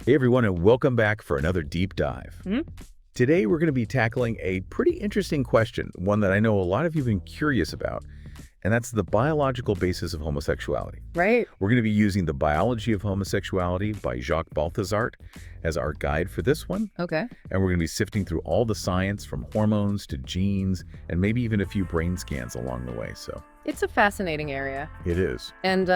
Hey everyone, and welcome back for another deep dive. Today we're going to be tackling a pretty interesting question, one that I know a lot of you have been curious about, and that's the biological basis of homosexuality. Right. We're going to be using the Biology of Homosexuality by Jacques Balthazart as our guide for this one. Okay. And we're going to be sifting through all the science from hormones to genes and maybe even a few brain scans along the way. So It's a fascinating area. it is. And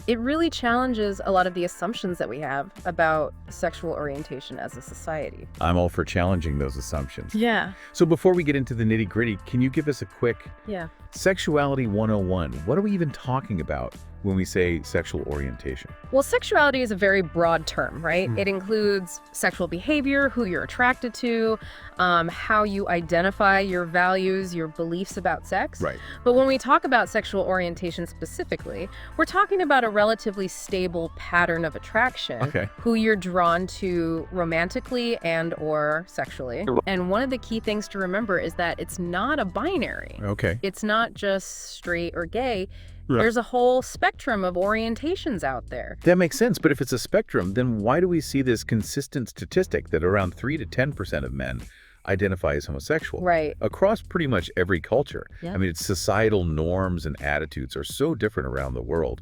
it really challenges a lot of the assumptions that we have about sexual orientation as a society. I'm all for challenging those assumptions. Yeah. So before we get into the nitty-gritty, can you give us a quick Yeah. Sexuality 101? What are we even talking about when we say sexual orientation? Well, sexuality is a very broad term, right? It includes sexual behavior, who you're attracted to, how you identify your values, your beliefs about sex. Right. But when we talk about sexual orientation specifically, we're talking about a relatively stable pattern of attraction, Okay. who you're drawn to romantically and or sexually. And one of the key things to remember is that it's not a binary. Okay. It's not just straight or gay. Right. There's a whole spectrum of orientations out there. That makes sense, but if it's a spectrum, then why do we see this consistent statistic that around 3 to 10% of men identify as homosexual? Right. Across pretty much every culture. Yeah. I mean, it's societal norms and attitudes are so different around the world.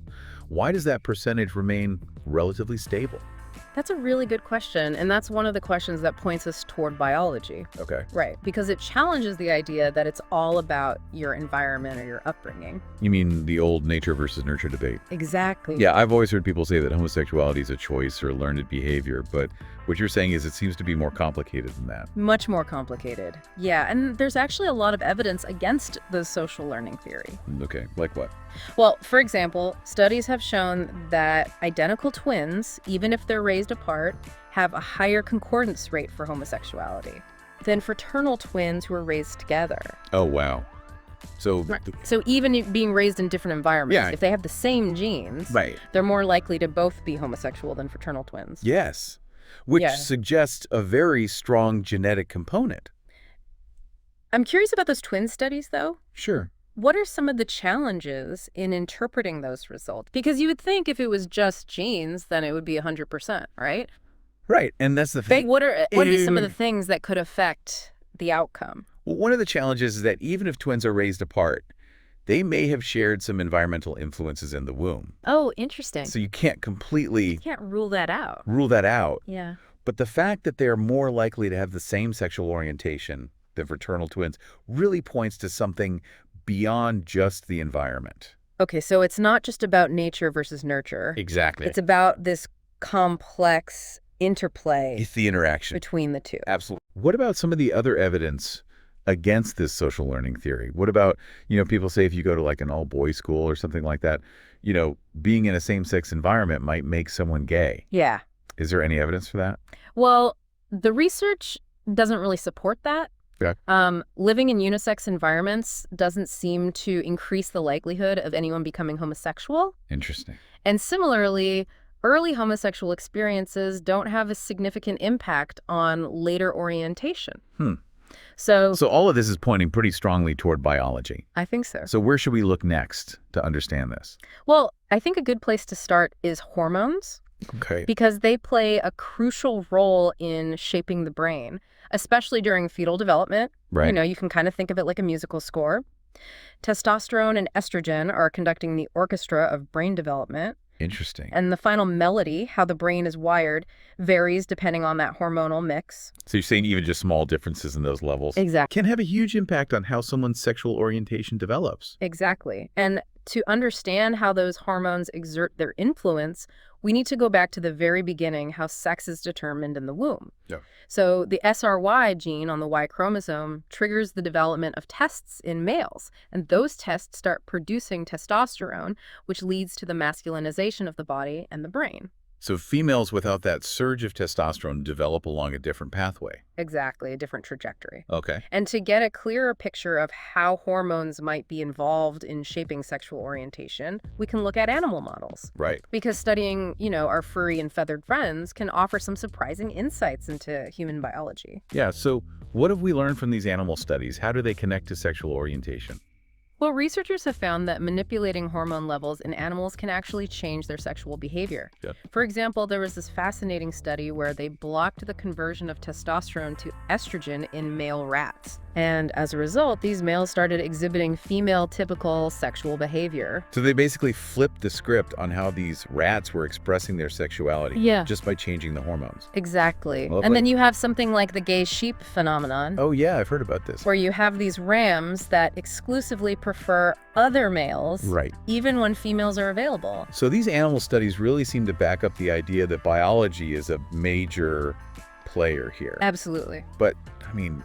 Why does that percentage remain relatively stable? That's a really good question, and that's one of the questions that points us toward biology. Okay. Right, because it challenges the idea that it's all about your environment or your upbringing. You mean the old nature versus nurture debate? Exactly. Yeah, I've always heard people say that homosexuality is a choice or learned behavior, but what you're saying is it seems to be more complicated than that. Much more complicated. Yeah, and there's actually a lot of evidence against the social learning theory. Okay, like what? Well, for example, studies have shown that identical twins, even if they're raised apart, have a higher concordance rate for homosexuality than fraternal twins who are raised together. Oh, wow. So, So even being raised in different environments, Yeah. if they have the same genes, right. they're more likely to both be homosexual than fraternal twins. Yes, which Yeah. suggests a very strong genetic component. I'm curious about those twin studies, though. Sure. What are some of the challenges in interpreting those results? Because you would think if it was just genes, then it would be 100%, right? Right, and that's the But thing. what are some of the things that could affect the outcome? Well, one of the challenges is that even if twins are raised apart, they may have shared some environmental influences in the womb. Oh, interesting. So you can't completely Can't rule that out. rule that out. Yeah. But the fact that they're more likely to have the same sexual orientation than fraternal twins really points to something beyond just the environment. Okay, so it's not just about nature versus nurture. Exactly. It's about this complex interplay It's the interaction. between the two. Absolutely. What about some of the other evidence against this social learning theory? What about, people say if you go to like an all-boys school or something like that, being in a same-sex environment might make someone gay. Yeah. Is there any evidence for that? Well, the research doesn't really support that. Yeah. Living in unisex environments doesn't seem to increase the likelihood of anyone becoming homosexual. Interesting. And similarly, early homosexual experiences don't have a significant impact on later orientation. So So all of this is pointing pretty strongly toward biology. I think so. So where should we look next to understand this? Well, I think a good place to start is hormones, Okay. because they play a crucial role in shaping the brain, especially during fetal development. Right. You can kind of think of it like a musical score. Testosterone and estrogen are conducting the orchestra of brain development. Interesting. And the final melody, how the brain is wired, varies depending on that hormonal mix. So you're saying even just small differences in those levels Exactly. can have a huge impact on how someone's sexual orientation develops. Exactly. And to understand how those hormones exert their influence, we need to go back to the very beginning, how sex is determined in the womb. Yeah. So the SRY gene on the Y chromosome triggers the development of tests in males, and those tests start producing testosterone, which leads to the masculinization of the body and the brain. So females without that surge of testosterone develop along a different pathway. Exactly, a different trajectory. Okay. And to get a clearer picture of how hormones might be involved in shaping sexual orientation, we can look at animal models. Right. Because studying, our furry and feathered friends can offer some surprising insights into human biology. Yeah, so what have we learned from these animal studies? How do they connect to sexual orientation? Well, researchers have found that manipulating hormone levels in animals can actually change their sexual behavior. Yeah. For example, there was this fascinating study where they blocked the conversion of testosterone to estrogen in male rats. And as a result, these males started exhibiting female typical sexual behavior. So they basically flipped the script on how these rats were expressing their sexuality Yeah. just by changing the hormones. Exactly. Lovely. And then you have something like the gay sheep phenomenon, Oh, yeah, I've heard about this. where you have these rams that exclusively prefer other males, Right. even when females are available. So these animal studies really seem to back up the idea that biology is a major player here. Absolutely. But, I mean,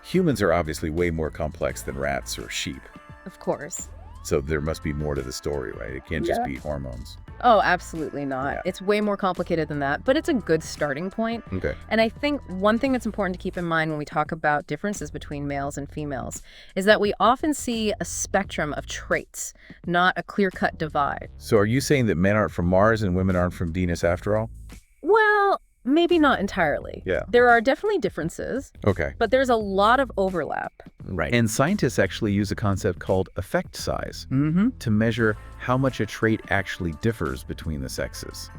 humans are obviously way more complex than rats or sheep. Of course. So there must be more to the story, right? It can't just Yeah. be hormones. Oh, absolutely not. Yeah. It's way more complicated than that, but it's a good starting point. Okay. And I think one thing that's important to keep in mind when we talk about differences between males and females is that we often see a spectrum of traits, not a clear-cut divide. So are you saying that men aren't from Mars and women aren't from Venus after all? Well, maybe not entirely. Yeah. There are definitely differences, Okay. but there's a lot of overlap. Right. And scientists actually use a concept called effect size Mm-hmm. to measure how much a trait actually differs between the sexes.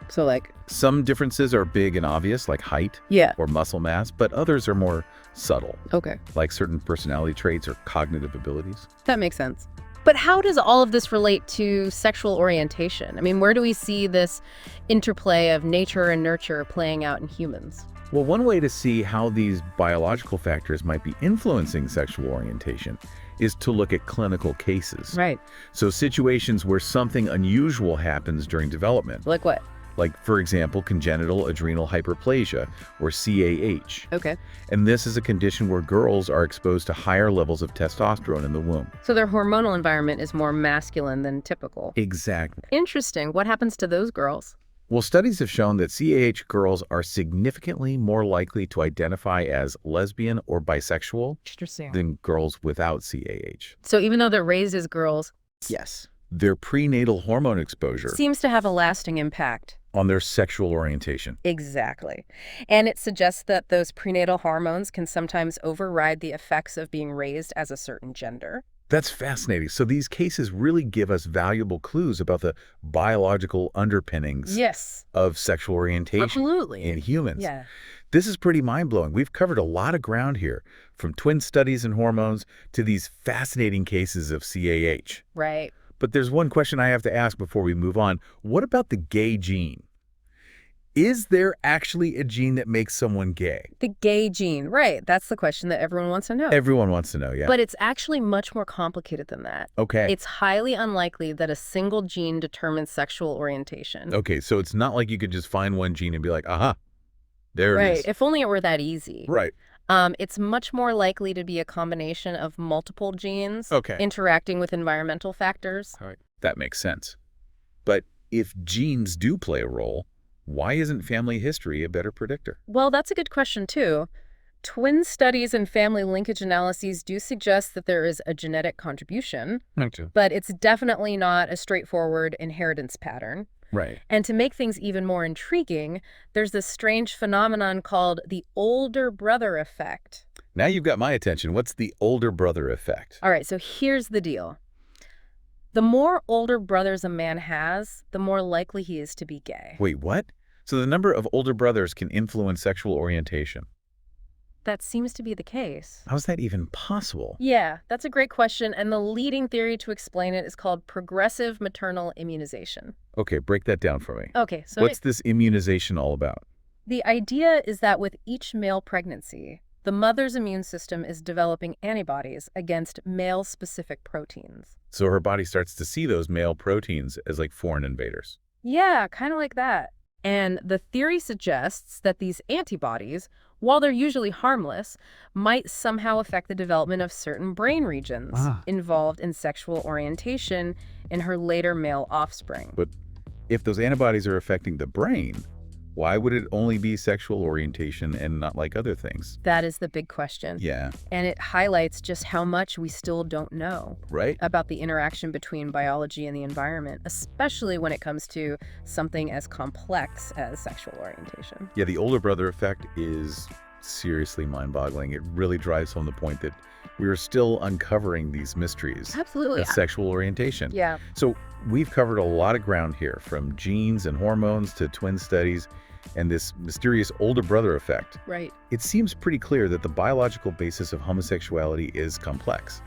So like, Some differences are big and obvious, like height yeah, or muscle mass, but others are more subtle, okay. like certain personality traits or cognitive abilities. That makes sense. But how does all of this relate to sexual orientation? I mean, where do we see this interplay of nature and nurture playing out in humans? Well, one way to see how these biological factors might be influencing sexual orientation is to look at clinical cases. Right. So situations where something unusual happens during development, Like what? like, for example, congenital adrenal hyperplasia, or CAH. Okay. And this is a condition where girls are exposed to higher levels of testosterone in the womb. So their hormonal environment is more masculine than typical. Exactly. Interesting. What happens to those girls? Well, studies have shown that CAH girls are significantly more likely to identify as lesbian or bisexual Interesting. than girls without CAH. So even though they're raised as girls, Yes. Their prenatal hormone exposure seems to have a lasting impact. on their sexual orientation. Exactly. And it suggests that those prenatal hormones can sometimes override the effects of being raised as a certain gender. That's fascinating. So these cases really give us valuable clues about the biological underpinnings Yes. of sexual orientation Absolutely. in humans. Yeah. This is pretty mind-blowing. We've covered a lot of ground here, from twin studies in hormones to these fascinating cases of CAH. Right. But there's one question I have to ask before we move on. What about the gay gene? Is there actually a gene that makes someone gay? The gay gene. Right. That's the question that everyone wants to know. Everyone wants to know, yeah. But it's actually much more complicated than that. Okay. It's highly unlikely that a single gene determines sexual orientation. Okay, so it's not like you could just find one gene and be like, aha, there it Right. is. If only it were that easy. Right. It's much more likely to be a combination of multiple genes Okay. interacting with environmental factors. All right. That makes sense. But if genes do play a role, why isn't family history a better predictor? Well, that's a good question, too. Twin studies and family linkage analyses do suggest that there is a genetic contribution, but it's definitely not a straightforward inheritance pattern. Right. And to make things even more intriguing, there's this strange phenomenon called the older brother effect. Now you've got my attention. What's the older brother effect? All right, so here's the deal. The more older brothers a man has, the more likely he is to be gay. Wait, what? So the number of older brothers can influence sexual orientation. That seems to be the case. How is that even possible? Yeah, that's a great question, and the leading theory to explain it is called progressive maternal immunization. Okay, break that down for me. Okay, so What's this immunization all about? the idea is that with each male pregnancy, the mother's immune system is developing antibodies against male-specific proteins. So her body starts to see those male proteins as like foreign invaders. Yeah, kind of like that. And the theory suggests that these antibodies, while they're usually harmless, might somehow affect the development of certain brain regions involved in sexual orientation in her later male offspring. But if those antibodies are affecting the brain, why would it only be sexual orientation and not like other things? That is the big question. Yeah. And it highlights just how much we still don't know Right? about the interaction between biology and the environment, especially when it comes to something as complex as sexual orientation. Yeah, the older brother effect is seriously mind-boggling. It really drives home the point that we are still uncovering these mysteries Absolutely. of sexual orientation. Yeah. So we've covered a lot of ground here, from genes and hormones to twin studies and this mysterious older brother effect. Right. It seems pretty clear that the biological basis of homosexuality is complex,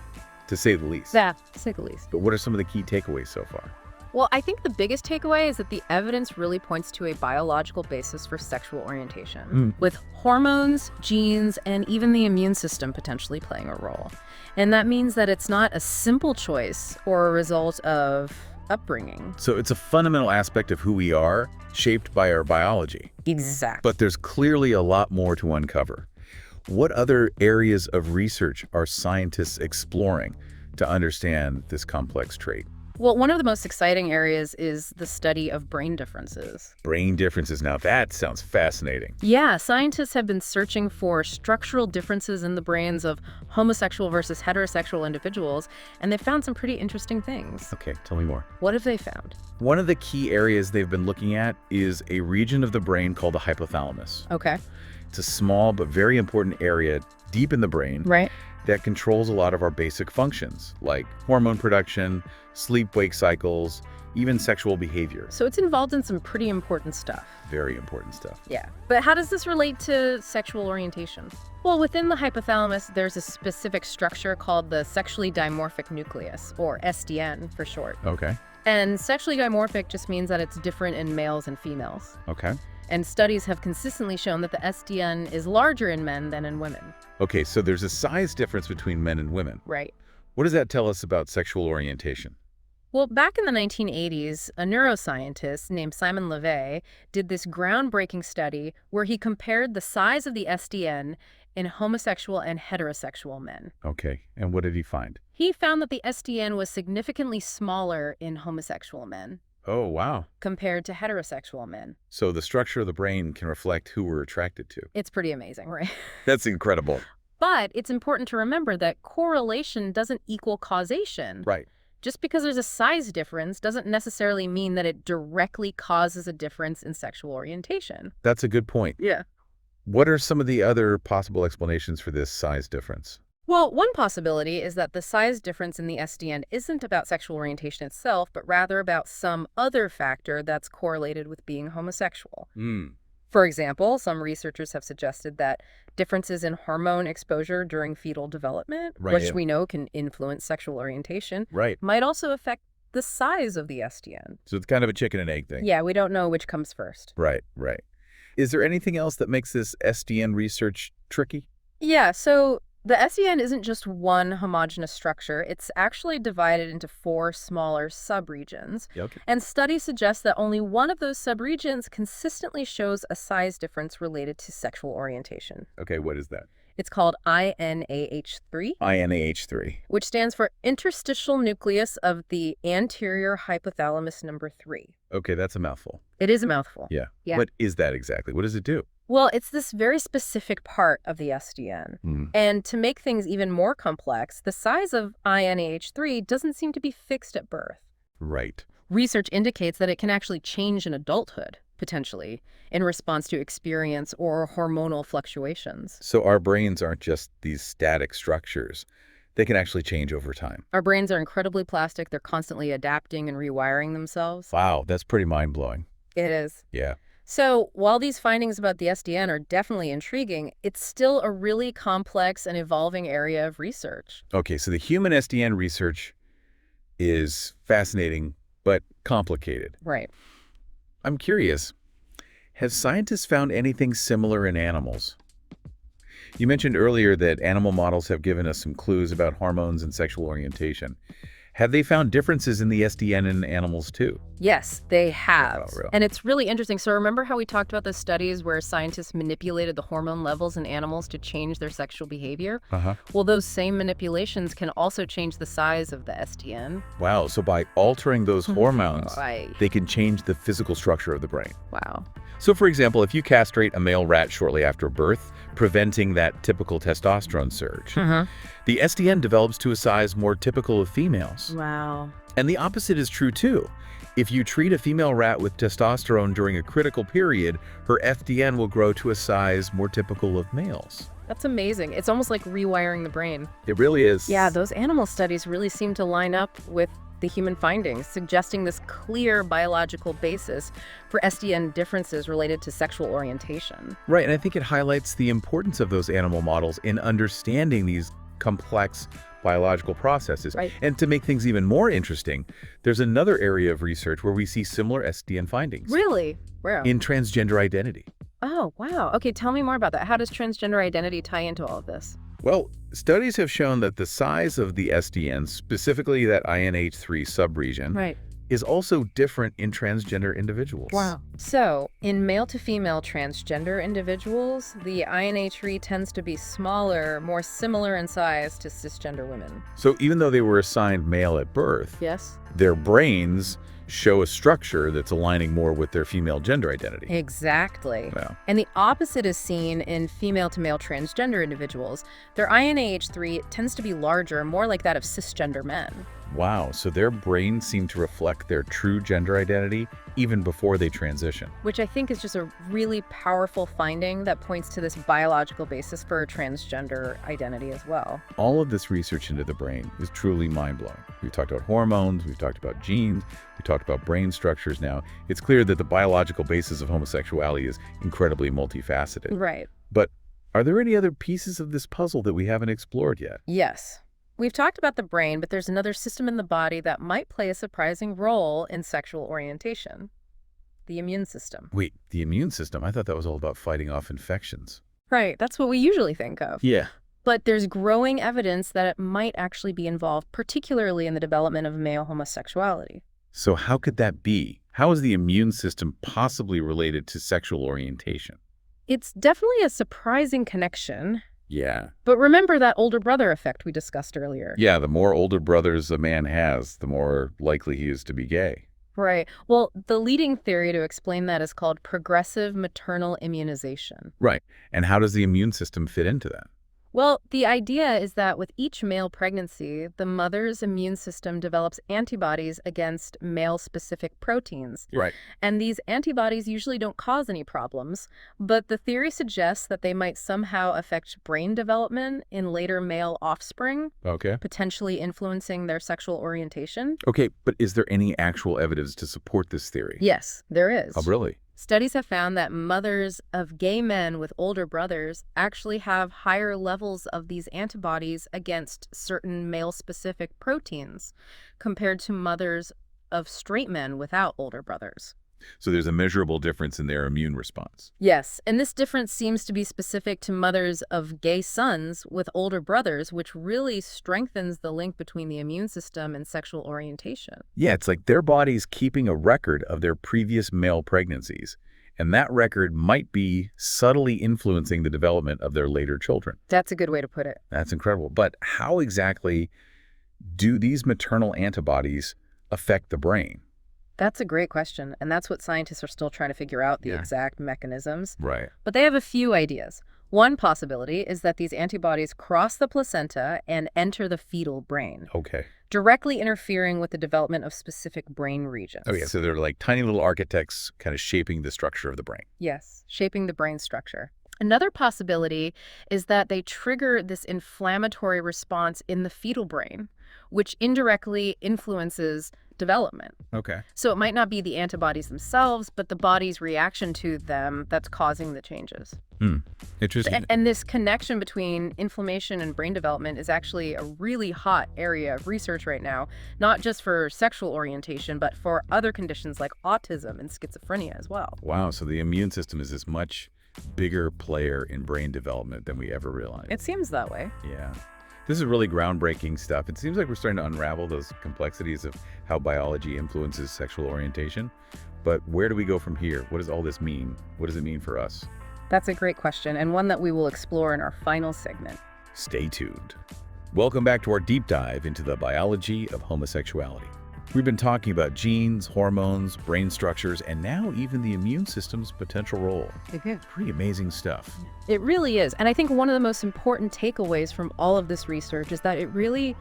to say the least. Yeah, to say the least. But what are some of the key takeaways so far? Well, I think the biggest takeaway is that the evidence really points to a biological basis for sexual orientation, with hormones, genes, and even the immune system potentially playing a role. And that means that it's not a simple choice or a result of upbringing. So it's a fundamental aspect of who we are, shaped by our biology. Exactly. But there's clearly a lot more to uncover. What other areas of research are scientists exploring to understand this complex trait? Well, one of the most exciting areas is the study of brain differences. Brain differences. Now that sounds fascinating. Yeah, scientists have been searching for structural differences in the brains of homosexual versus heterosexual individuals, and they've found some pretty interesting things. Okay, tell me more. What have they found? One of the key areas they've been looking at is a region of the brain called the hypothalamus. Okay. It's a small but very important area deep in the brain Right. that controls a lot of our basic functions, like hormone production, sleep-wake cycles, even sexual behavior. So it's involved in some pretty important stuff. Very important stuff. Yeah. But how does this relate to sexual orientation? Well, within the hypothalamus, there's a specific structure called the sexually dimorphic nucleus, or SDN for short. Okay. And sexually dimorphic just means that it's different in males and females. Okay. And studies have consistently shown that the SDN is larger in men than in women. Okay, so there's a size difference between men and women. Right. What does that tell us about sexual orientation? Well, back in the 1980s, a neuroscientist named Simon LeVay did this groundbreaking study where he compared the size of the SDN in homosexual and heterosexual men. Okay, and what did he find? He found that the SDN was significantly smaller in homosexual men Oh, wow. compared to heterosexual men. So the structure of the brain can reflect who we're attracted to. It's pretty amazing, right? That's incredible. But it's important to remember that correlation doesn't equal causation. Right. Just because there's a size difference doesn't necessarily mean that it directly causes a difference in sexual orientation. That's a good point. Yeah. What are some of the other possible explanations for this size difference? Well, one possibility is that the size difference in the SDN isn't about sexual orientation itself, but rather about some other factor that's correlated with being homosexual. For example, some researchers have suggested that differences in hormone exposure during fetal development, Right, which yeah. we know can influence sexual orientation, Right. might also affect the size of the SDN. So it's kind of a chicken and egg thing. Yeah, we don't know which comes first. Right, right. Is there anything else that makes this SDN research tricky? Yeah, so the SDN isn't just one homogeneous structure. It's actually divided into 4 smaller subregions. Okay. And studies suggest that only one of those subregions consistently shows a size difference related to sexual orientation. Okay, what is that? It's called INAH3, INAH3. which stands for interstitial nucleus of the anterior hypothalamus number 3. Okay, that's a mouthful. It is a mouthful. Yeah. Yeah. What is that exactly? What does it do? Well, it's this very specific part of the SDN. And to make things even more complex, the size of INAH3 doesn't seem to be fixed at birth. Right. Research indicates that it can actually change in adulthood, potentially, in response to experience or hormonal fluctuations. So our brains aren't just these static structures. They can actually change over time. Our brains are incredibly plastic. They're constantly adapting and rewiring themselves. Wow, that's pretty mind-blowing. It is. Yeah. So while these findings about the SDN are definitely intriguing, it's still a really complex and evolving area of research. Okay, so the human SDN research is fascinating, but complicated. Right. I'm curious, have scientists found anything similar in animals? You mentioned earlier that animal models have given us some clues about hormones and sexual orientation. Have they found differences in the SDN in animals too? Yes, they have. Oh, really? And it's really interesting. So remember how we talked about the studies where scientists manipulated the hormone levels in animals to change their sexual behavior? Uh-huh. Well, those same manipulations can also change the size of the SDN. Wow, so by altering those hormones, Right. they can change the physical structure of the brain. Wow. So for example, if you castrate a male rat shortly after birth, preventing that typical testosterone surge, the SDN develops to a size more typical of females. Wow. And the opposite is true too. If you treat a female rat with testosterone during a critical period, her FDN will grow to a size more typical of males. That's amazing. It's almost like rewiring the brain. It really is. Yeah, those animal studies really seem to line up with the human findings, suggesting this clear biological basis for SDN differences related to sexual orientation. Right, and I think it highlights the importance of those animal models in understanding these complex biological processes. Right. And to make things even more interesting, there's another area of research where we see similar SDN findings. Really? Where? In transgender identity. Oh, wow. Okay, tell me more about that. How does transgender identity tie into all of this? Well, studies have shown that the size of the SDN, specifically that INH3 subregion, Right. is also different in transgender individuals. So, in male to female transgender individuals, the INH3 tends to be smaller, more similar in size to cisgender women. So even though they were assigned male at birth, Yes? their brains show a structure that's aligning more with their female gender identity. Exactly. Wow. And the opposite is seen in female to male transgender individuals. Their INH3 tends to be larger, more like that of cisgender men. Wow, so their brains seem to reflect their true gender identity even before they transition. Which I think is just a really powerful finding that points to this biological basis for transgender identity as well. All of this research into the brain is truly mind-blowing. We've talked about hormones, we've talked about genes, we talked about brain structures now. It's clear that the biological basis of homosexuality is incredibly multifaceted. Right. But are there any other pieces of this puzzle that we haven't explored yet? Yes. We've talked about the brain, but there's another system in the body that might play a surprising role in sexual orientation: the immune system. Wait, the immune system? I thought that was all about fighting off infections. Right, that's what we usually think of. Yeah. But there's growing evidence that it might actually be involved, particularly in the development of male homosexuality. So how could that be? How is the immune system possibly related to sexual orientation? It's definitely a surprising connection. Yeah. But remember that older brother effect we discussed earlier. Yeah, the more older brothers a man has, the more likely he is to be gay. Right. Well, the leading theory to explain that is called progressive maternal immunization. Right. And how does the immune system fit into that? Well, the idea is that with each male pregnancy, the mother's immune system develops antibodies against male-specific proteins. Right. And these antibodies usually don't cause any problems, but the theory suggests that they might somehow affect brain development in later male offspring, Okay. potentially influencing their sexual orientation. Okay, but is there any actual evidence to support this theory? Yes, there is. Oh, really? Studies have found that mothers of gay men with older brothers actually have higher levels of these antibodies against certain male-specific proteins compared to mothers of straight men without older brothers. So there's a measurable difference in their immune response. Yes, and this difference seems to be specific to mothers of gay sons with older brothers, which really strengthens the link between the immune system and sexual orientation. Yeah, it's like their body's keeping a record of their previous male pregnancies, and that record might be subtly influencing the development of their later children. That's a good way to put it. That's incredible. But how exactly do these maternal antibodies affect the brain? That's a great question, and that's what scientists are still trying to figure out, the exact mechanisms. Right. But they have a few ideas. One possibility is that these antibodies cross the placenta and enter the fetal brain, Okay. directly interfering with the development of specific brain regions. Okay, so they're like tiny little architects kind of shaping the structure of the brain. Yes, shaping the brain structure. Another possibility is that they trigger this inflammatory response in the fetal brain, which indirectly influences development. Okay. So it might not be the antibodies themselves, but the body's reaction to them that's causing the changes. Interesting. And this connection between inflammation and brain development is actually a really hot area of research right now, not just for sexual orientation, but for other conditions like autism and schizophrenia as well. Wow, so the immune system is this much bigger player in brain development than we ever realized. It seems that way. Yeah. This is really groundbreaking stuff. It seems like we're starting to unravel those complexities of how biology influences sexual orientation. But where do we go from here? What does all this mean? What does it mean for us? That's a great question, and one that we will explore in our final segment. Stay tuned. Welcome back to our deep dive into the biology of homosexuality. We've been talking about genes, hormones, brain structures, and now even the immune system's potential role. Pretty amazing stuff. It really is. And I think one of the most important takeaways from all of this research is that it really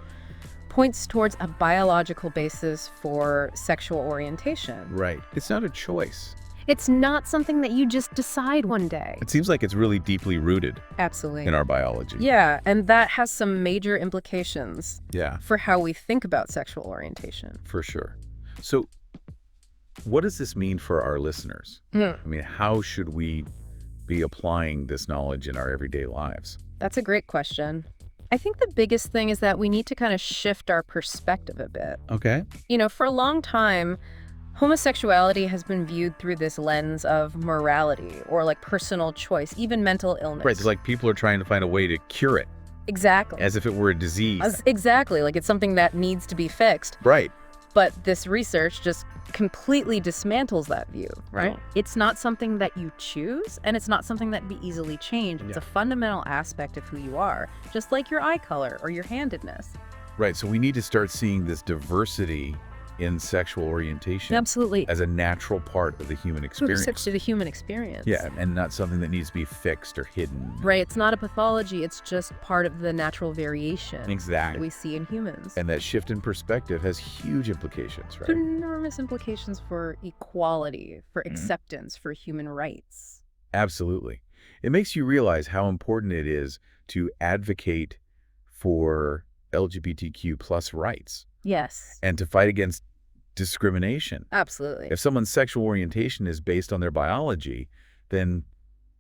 points towards a biological basis for sexual orientation. Right. It's not a choice. It's not something that you just decide one day. It seems like it's really deeply rooted Absolutely. in our biology. Yeah, and that has some major implications Yeah, for how we think about sexual orientation. for sure. So what does this mean for our listeners? I mean, how should we be applying this knowledge in our everyday lives? That's a great question. I think the biggest thing is that we need to kind of shift our perspective a bit. Okay. For a long time, homosexuality has been viewed through this lens of morality or like personal choice, even mental illness. Right. It's like people are trying to find a way to cure it Exactly. as if it were a disease. Exactly. Like it's something that needs to be fixed. Right. But this research just completely dismantles that view, right? Oh. It's not something that you choose, and it's not something that can be easily changed. It's Yeah. a fundamental aspect of who you are, just like your eye color or your handedness. Right. So we need to start seeing this diversity in sexual orientation Absolutely. as a natural part of the human experience. To the human experience. Yeah, and not something that needs to be fixed or hidden. Right. It's not a pathology. It's just part of the natural variation that Exactly. we see in humans. And that shift in perspective has huge implications, right? Enormous implications for equality, for acceptance, for human rights. Absolutely. It makes you realize how important it is to advocate for LGBTQ plus rights Yes. and to fight against discrimination. Absolutely. If someone's sexual orientation is based on their biology, then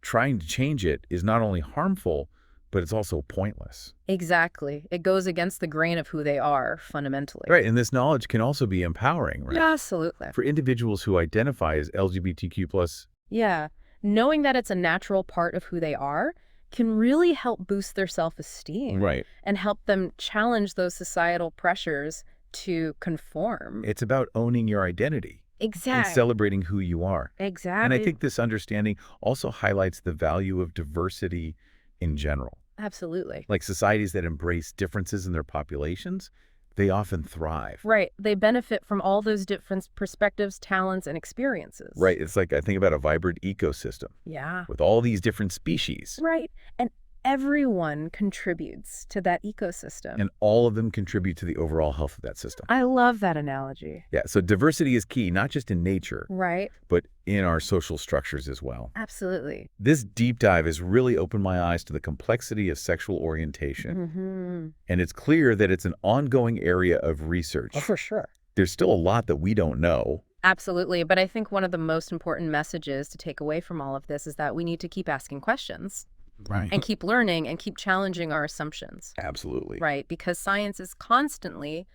trying to change it is not only harmful, but it's also pointless. Exactly. It goes against the grain of who they are fundamentally. Right, and this knowledge can also be empowering, right? Absolutely. For individuals who identify as LGBTQ plus. Yeah. Knowing that it's a natural part of who they are can really help boost their self-esteem. Right. And help them challenge those societal pressures to conform. It's about owning your identity and Exactly. celebrating who you are. Exactly. And I think this understanding also highlights the value of diversity in general. Absolutely. Like societies that embrace differences in their populations, they often thrive. Right. They benefit from all those different perspectives, talents, and experiences. Right. It's like I think about a vibrant ecosystem Yeah. with all these different species, Right. And everyone contributes to that ecosystem. and all of them contribute to the overall health of that system. I love that analogy. Yeah. So diversity is key, not just in nature, Right. but in our social structures as well. Absolutely. This deep dive has really opened my eyes to the complexity of sexual orientation. Mm-hmm. And it's clear that it's an ongoing area of research. For sure. There's still a lot that we don't know. Absolutely. But I think one of the most important messages to take away from all of this is that we need to keep asking questions Right. and keep learning and keep challenging our assumptions. Absolutely. Right. Because science is constantly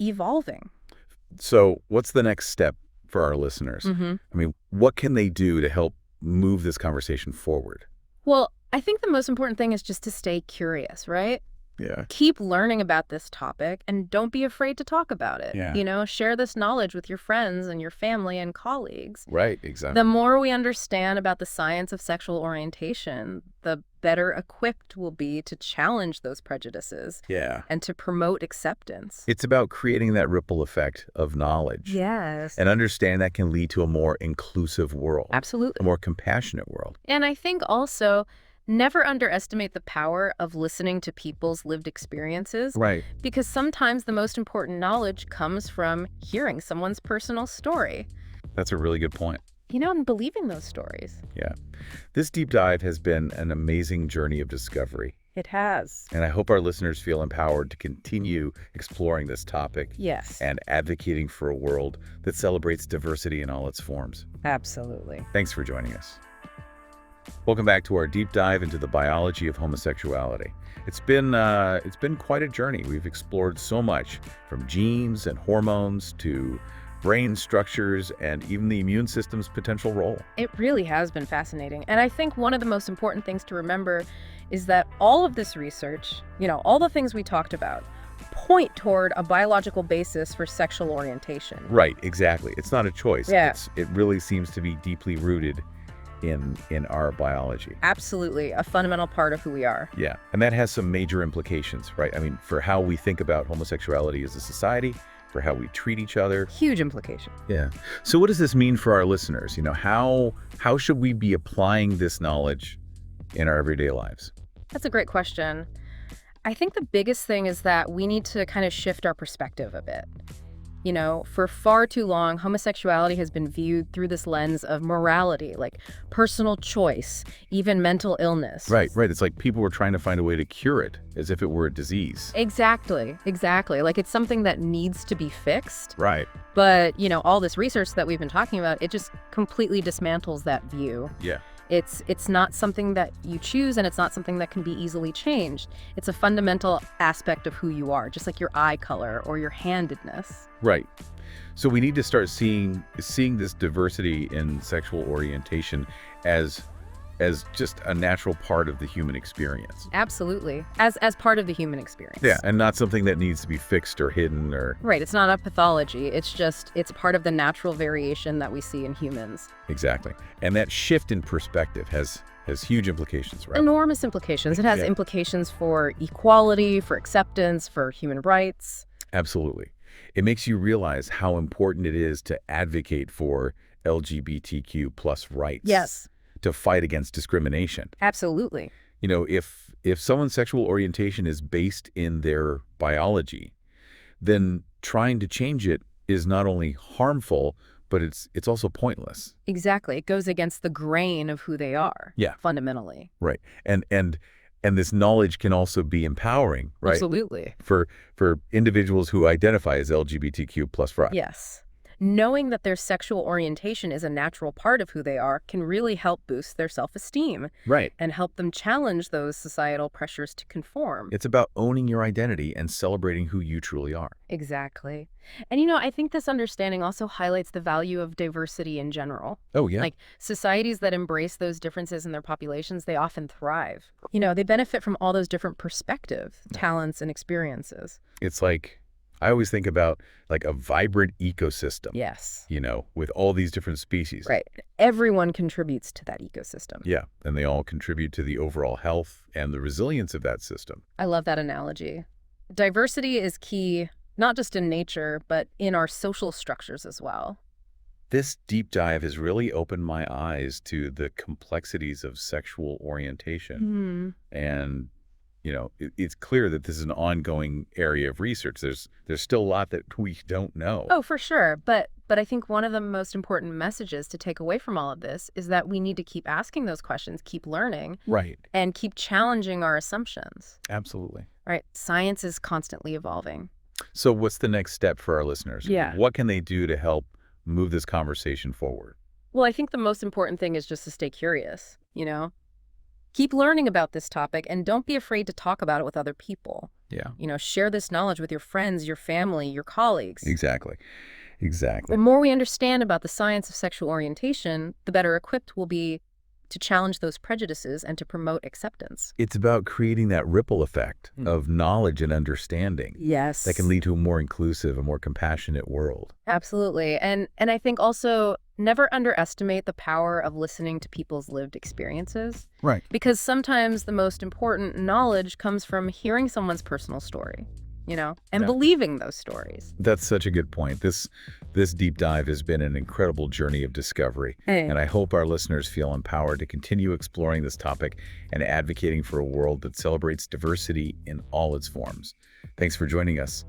evolving. So what's the next step for our listeners? Mm-hmm. I mean, what can they do to help move this conversation forward? Well, I think the most important thing is just to stay curious, right? Yeah. Keep learning about this topic and don't be afraid to talk about it. Yeah. Share this knowledge with your friends and your family and colleagues. Right. Exactly. The more we understand about the science of sexual orientation, the better equipped we'll be to challenge those prejudices Yeah. and to promote acceptance. It's about creating that ripple effect of knowledge. Yes. And understand that can lead to a more inclusive world, a Absolutely. more compassionate world. And I think also never underestimate the power of listening to people's lived experiences. Right. Because sometimes the most important knowledge comes from hearing someone's personal story, That's a really good point. and believing those stories. Yeah. This deep dive has been an amazing journey of discovery. It has. And I hope our listeners feel empowered to continue exploring this topic Yes. and advocating for a world that celebrates diversity in all its forms. Absolutely. Thanks for joining us. Welcome back to our deep dive into the biology of homosexuality. It's been quite a journey. We've explored so much, from genes and hormones to brain structures and even the immune system's potential role. It really has been fascinating. And I think one of the most important things to remember is that all of this research, all the things we talked about, point toward a biological basis for sexual orientation. Right, exactly. It's not a choice. Yeah. It really seems to be deeply rooted in our biology. Absolutely. A fundamental part of who we are. Yeah, and that has some major implications, right? I mean, for how we think about homosexuality as a society, for how we treat each other. Huge implication. Yeah. So what does this mean for our listeners? How should we be applying this knowledge in our everyday lives? That's a great question. I think the biggest thing is that we need to kind of shift our perspective a bit. For far too long, homosexuality has been viewed through this lens of morality, like personal choice, even mental illness. Right, right. It's like people were trying to find a way to cure it as if it were a disease. Exactly, exactly. Like it's something that needs to be fixed. Right. But, all this research that we've been talking about, it just completely dismantles that view. Yeah. It's not something that you choose, and it's not something that can be easily changed. It's a fundamental aspect of who you are, just like your eye color or your handedness. Right. So we need to start seeing this diversity in sexual orientation as just a natural part of the human experience. Absolutely. As part of the human experience. Yeah, and not something that needs to be fixed or hidden or... Right, it's not a pathology. It's part of the natural variation that we see in humans. Exactly. And that shift in perspective has huge implications, right? Enormous implications. It has Yeah. implications for equality, for acceptance, for human rights. Absolutely. It makes you realize how important it is to advocate for LGBTQ plus rights. Yes. To fight against discrimination. Absolutely. If someone's sexual orientation is based in their biology, then trying to change it is not only harmful, but it's also pointless. Exactly. It goes against the grain of who they are. Yeah. Fundamentally. Right. And this knowledge can also be empowering, right? Absolutely. For individuals who identify as LGBTQ plus rights. Yes. Knowing that their sexual orientation is a natural part of who they are can really help boost their self-esteem. Right. And help them challenge those societal pressures to conform. It's about owning your identity and celebrating who you truly are. Exactly. And I think this understanding also highlights the value of diversity in general. Oh, yeah. Like societies that embrace those differences in their populations, they often thrive. They benefit from all those different perspectives, talents, and experiences. It's like, I always think about like a vibrant ecosystem. Yes. With all these different species. Right. Everyone contributes to that ecosystem. Yeah, and they all contribute to the overall health and the resilience of that system. I love that analogy. Diversity is key, not just in nature, but in our social structures as well. This deep dive has really opened my eyes to the complexities of sexual orientation. And it's clear that this is an ongoing area of research. There's still a lot that we don't know. Oh, for sure. But I think one of the most important messages to take away from all of this is that we need to keep asking those questions, keep learning, Right. and keep challenging our assumptions. Absolutely. Right? Science is constantly evolving. So what's the next step for our listeners? Yeah. What can they do to help move this conversation forward? Well, I think the most important thing is just to stay curious, Keep learning about this topic and don't be afraid to talk about it with other people. Yeah. Share this knowledge with your friends, your family, your colleagues. Exactly. The more we understand about the science of sexual orientation, the better equipped we'll be to challenge those prejudices and to promote acceptance. It's about creating that ripple effect of knowledge and understanding. Yes. That can lead to a more inclusive, a more compassionate world. Absolutely. And I think also never underestimate the power of listening to people's lived experiences. Right. Because sometimes the most important knowledge comes from hearing someone's personal story, and believing those stories. That's such a good point. This deep dive has been an incredible journey of discovery. Hey. And I hope our listeners feel empowered to continue exploring this topic and advocating for a world that celebrates diversity in all its forms. Thanks for joining us.